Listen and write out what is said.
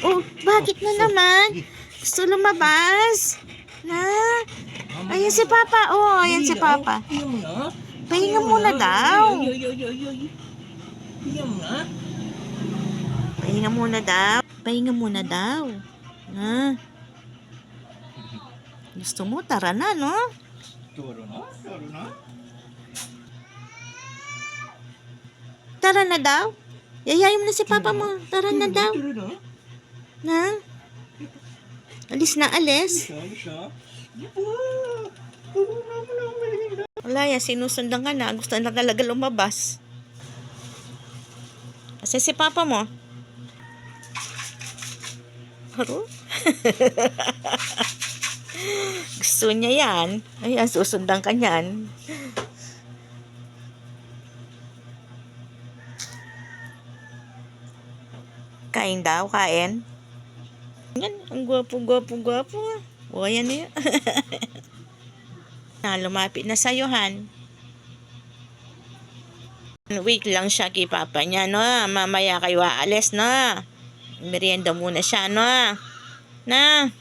Oh, bakit na naman? Gusto lumabas? Na? Ayan si Papa. Oh, ayan si Papa. Pahinga muna daw. Pahinga muna daw. Pahinga muna daw. Na? Gusto mo? Tara na, no? Tara na daw. Yayayin mo na si Papa mo. Tara na daw. Na? Alis na, alis. Wala yan, sinusundan ka na. Gusto na talaga lumabas. Kasi si Papa mo. Haro? Gusto niya yan. Ayan, susundan ka niyan. Kain daw, kain. Yan, ang gwapo. O, ayan na yan. Lumapit na sa'yo, Han. Wait lang siya kay Papa niya, no? Mamaya kayo aalis, no? Merienda muna siya, no? Na?